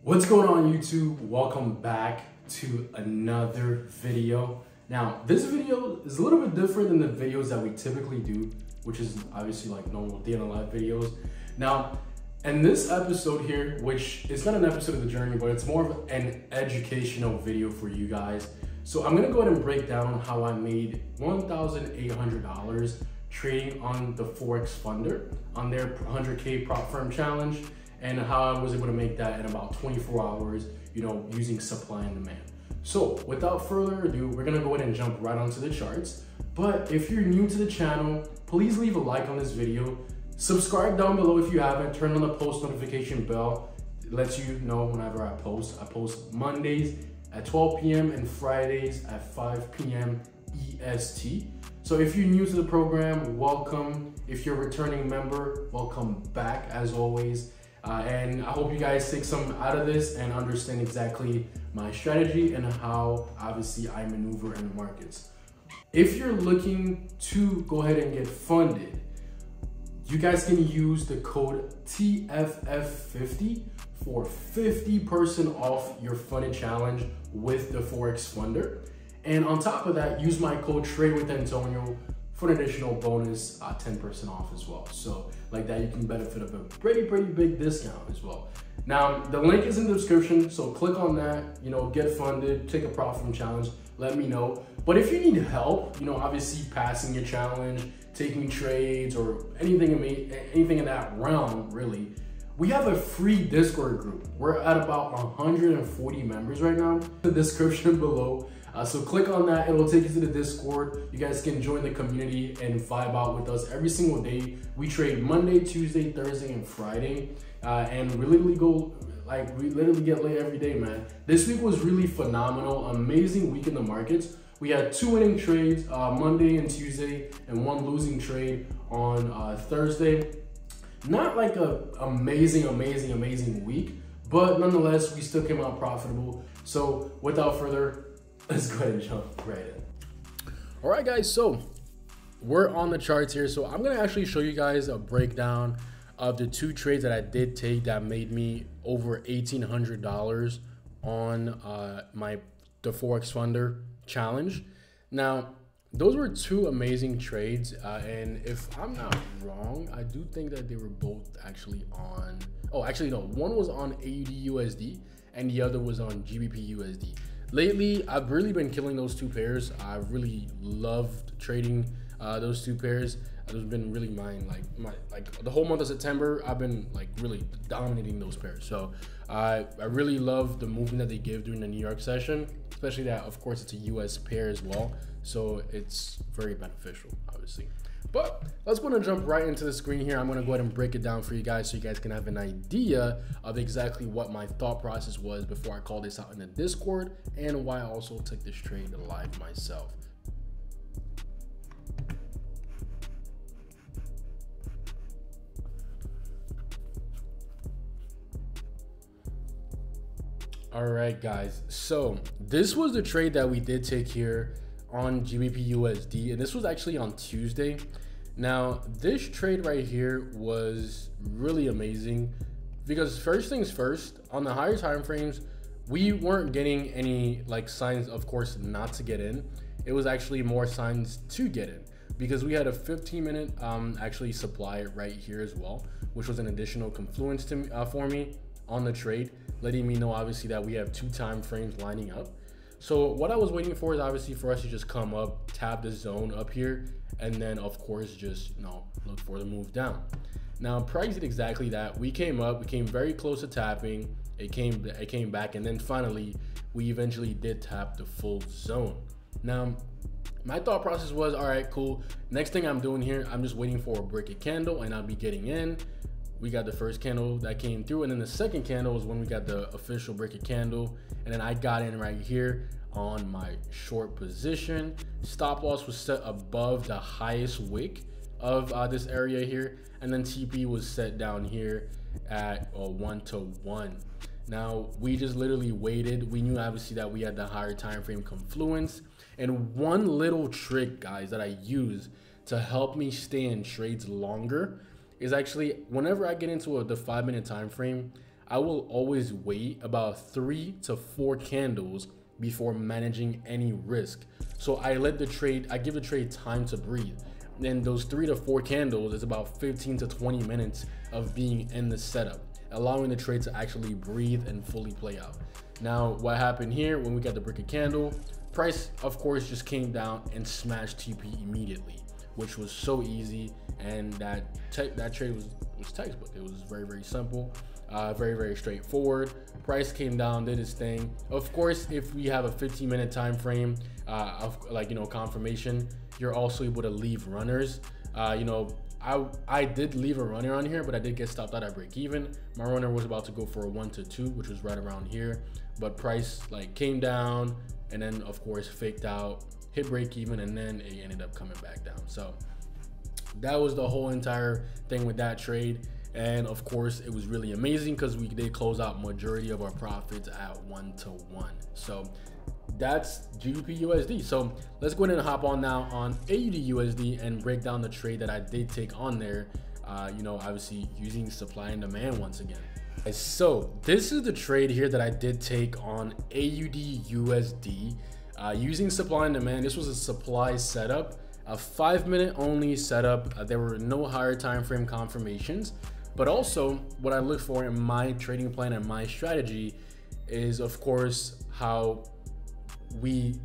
What's going on YouTube? Welcome back to another video. Now, this video is a little bit different than the videos that we typically do, which is obviously like normal day in the life videos. Now, in this episode here, which is not an episode of the journey, but it's more of an educational video for you guys. So I'm gonna go ahead and break down how I made $1,800 trading on the Forex Funder on their 100K prop firm challenge, and how I was able to make that in about 24 hours, using supply and demand. So without further ado, we're gonna go ahead and jump right onto the charts. But if you're new to the channel, please leave a like on this video. Subscribe down below if you haven't. Turn on the post notification bell. It lets you know whenever I post. I post Mondays at 12 p.m. and Fridays at 5 p.m. EST. So if you're new to the program, welcome. If you're a returning member, welcome back as always. And I hope you guys take some out of this and understand exactly my strategy and how obviously I maneuver in the markets. If you're looking to go ahead and get funded, you guys can use the code TFF50 for 50% off your funded challenge with the Forex Funder. And on top of that, use my code TradeWithAntonio for an additional bonus, 10% off as well. So like that, you can benefit of a pretty big discount as well. Now, the link is in the description, so click on that, get funded, take a prop firm challenge, let me know. But if you need help, obviously passing your challenge, taking trades, or anything in that realm, really, we have a free Discord group. We're at about 140 members right now. The description below. So click on that, it'll take you to the Discord. You guys can join the community and vibe out with us every single day. We trade Monday, Tuesday, Thursday, and Friday. And we literally get late every day, man. This week was really phenomenal, amazing week in the markets. We had 2 winning trades Monday and Tuesday, and 1 losing trade on Thursday. Not like a amazing week, but nonetheless, we still came out profitable. So without further, let's go ahead and jump right in. All right, guys, so we're on the charts here. So I'm gonna actually show you guys a breakdown of the 2 trades that I did take that made me over $1,800 on the Forex Funder challenge. Now, those were 2 amazing trades, and if I'm not wrong, I do think that they were both actually on, actually no, one was on AUD USD and the other was on GBP USD. Lately, I've really been killing those 2 pairs. I've really loved trading those 2 pairs. Those have been really mine. Like the whole month of September, I've been really dominating those pairs. So I really love the movement that they give during the New York session, especially that, of course, it's a US pair as well. So it's very beneficial, obviously. But let's go and jump right into the screen here. I'm going to go ahead and break it down for you guys so you guys can have an idea of exactly what my thought process was before I called this out in the Discord, and why I also took this trade live myself. All right, guys. So this was the trade that we did take here on GBP USD, and this was actually on Tuesday. Now, this trade right here was really amazing because first things first, on the higher time frames, we weren't getting any signs, of course, not to get in. It was actually more signs to get in because we had a 15-minute actually supply right here as well, which was an additional confluence for me on the trade, letting me know obviously that we have 2 time frames lining up. So what I was waiting for is obviously for us to just come up, tap the zone up here, and then of course just look for the move down. Now price did exactly that. We came up, we came very close to tapping, it came back, and then finally we eventually did tap the full zone. Now my thought process was, all right, cool, next thing I'm doing here, I'm just waiting for a break candle and I'll be getting in. We got the first candle that came through, and then the second candle was when we got the official break candle, and then I got in right here on my short position. Stop loss was set above the highest wick of this area here, and then TP was set down here at 1-to-1. Now we just literally waited. We knew obviously that we had the higher time frame confluence, and one little trick, guys, that I use to help me stay in trades longer is actually whenever I get into the 5-minute time frame, I will always wait about 3 to 4 candles before managing any risk. So I give the trade time to breathe. Then those 3 to 4 candles is about 15 to 20 minutes of being in the setup, allowing the trade to actually breathe and fully play out. Now, what happened here when we got the break of candle, price of course just came down and smashed TP immediately, which was so easy. And that trade was textbook. It was very, very simple, very, very straightforward. Price came down, did its thing. Of course, if we have a 15-minute time frame of confirmation, you're also able to leave runners. I did leave a runner on here, but I did get stopped out at break even. My runner was about to go for a 1 to 2, which was right around here, but price came down and then of course faked out, hit break even, and then it ended up coming back down. So that was the whole entire thing with that trade. And of course it was really amazing because we did close out majority of our profits at 1 to 1. So that's GBP USD. So let's go ahead and hop on now on AUD USD and break down the trade that I did take on there. Obviously using supply and demand once again. So this is the trade here that I did take on AUD USD using supply and demand. This was a supply setup, a 5-minute only setup. There were no higher time frame confirmations, but also what I look for in my trading plan and my strategy is of course how we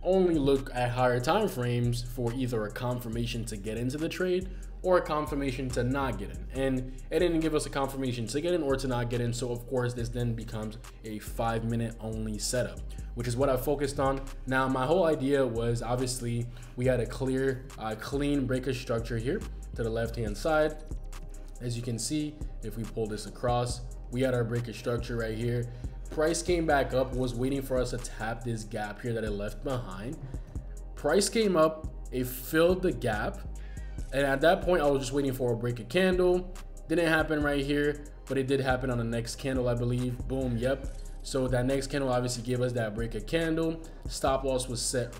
only look at higher time frames for either a confirmation to get into the trade or a confirmation to not get in. And it didn't give us a confirmation to get in or to not get in. So of course this then becomes a 5-minute only setup, which is what I focused on. Now my whole idea was obviously we had a clear, clean breaker structure here to the left-hand side. As you can see, if we pull this across, we had our breaker structure right here. Price came back up, was waiting for us to tap this gap here that it left behind. Price came up, it filled the gap. And at that point, I was just waiting for a break of candle. Didn't happen right here, but it did happen on the next candle, I believe. Boom, yep. So that next candle obviously gave us that break of candle. Stop loss was set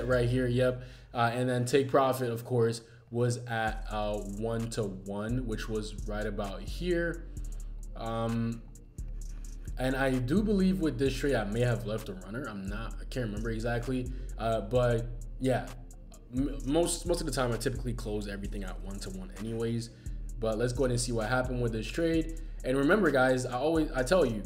right here, yep. And then take profit, of course, was at 1 to 1, which was right about here. And I do believe with this trade I may have left a runner. I can't remember exactly, but yeah, most of the time I typically close everything at 1 to 1 anyways. But let's go ahead and see what happened with this trade. And remember guys, I tell you,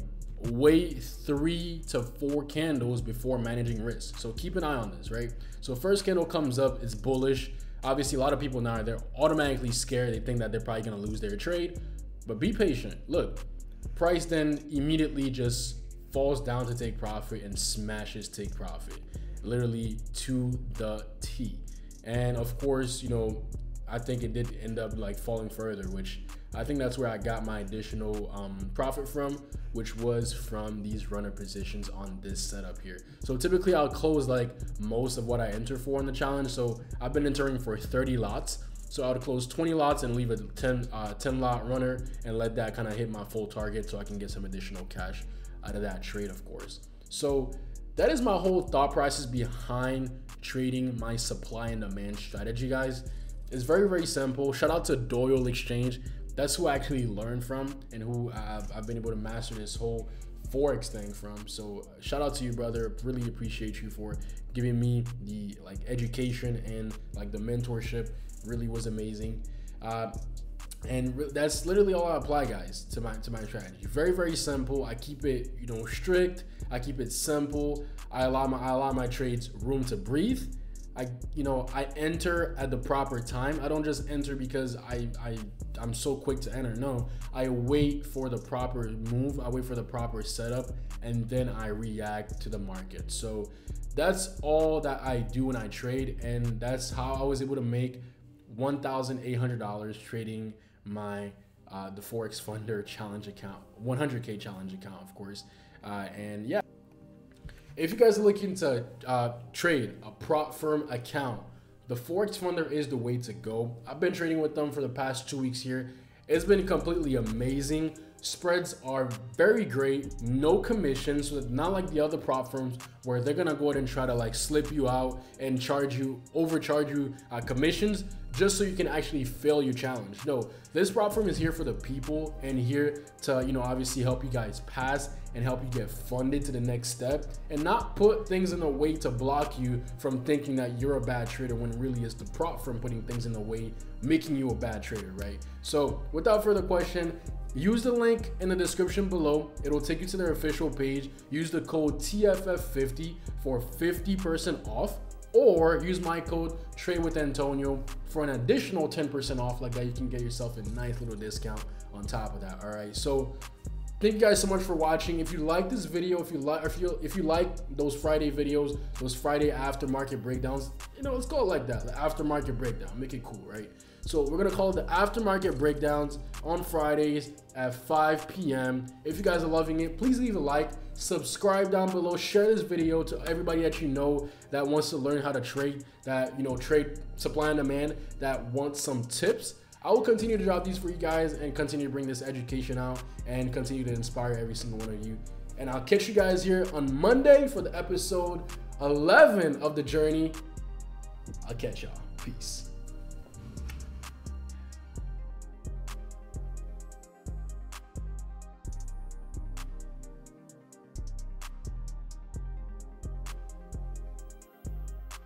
wait 3 to 4 candles before managing risk. So keep an eye on this, right? So first candle comes up, it's bullish. Obviously a lot of people now, they're automatically scared. They think that they're probably gonna lose their trade, but be patient. Look, price then immediately just falls down to take profit and smashes take profit, literally to the T. And of course, I think it did end up falling further, which I think that's where I got my additional profit from, which was from these runner positions on this setup here. So typically I'll close most of what I enter for in the challenge. So I've been entering for 30 lots. So I would close 20 lots and leave a 10 lot runner and let that kind of hit my full target so I can get some additional cash out of that trade, of course. So that is my whole thought process behind trading my supply and demand strategy, guys. It's very, very simple. Shout out to Doyle Exchange. That's who I actually learned from and who I've been able to master this whole Forex thing from. So shout out to you, brother. Really appreciate you for giving me the education and the mentorship. Really was amazing. And that's literally all I apply, guys, to my strategy. Very, very simple. I keep it strict. I keep it simple. I allow my trades room to breathe. I enter at the proper time. I don't just enter because I'm so quick to enter. No, I wait for the proper move. I wait for the proper setup, and then I react to the market. So that's all that I do when I trade, and that's how I was able to make $1,800 trading my the Forex Funder challenge account, 100K challenge account, of course. And yeah. If you guys are looking to trade a prop firm account, the Forex Funder is the way to go. I've been trading with them for the past 2 weeks here. It's been completely amazing. Spreads are very great, no commissions, so not like the other prop firms where they're gonna go ahead and try to like slip you out and overcharge you commissions just so you can actually fail your challenge. No, this prop firm is here for the people and here to, you know, obviously help you guys pass and help you get funded to the next step and not put things in the way to block you from thinking that you're a bad trader when really it's the prop firm putting things in the way, making you a bad trader, right? So without further question, use the link in the description below. It'll take you to their official page. Use the code TFF50 for 50% off, or use my code Trade with Antonio for an additional 10% off. Like that, you can get yourself a nice little discount on top of that. All right, so thank you guys so much for watching. If you like this video, if you like those Friday videos, those Friday aftermarket breakdowns, you know, let's call it like that, the aftermarket breakdown. Make it cool, right? So we're gonna call it the aftermarket breakdowns on Fridays at 5 p.m. If you guys are loving it, please leave a like, subscribe down below, share this video to everybody that you know that wants to learn how to trade, that, you know, trade supply and demand, that wants some tips. I will continue to drop these for you guys and continue to bring this education out and continue to inspire every single one of you. And I'll catch you guys here on Monday for the episode 11 of the journey. I'll catch y'all. Peace.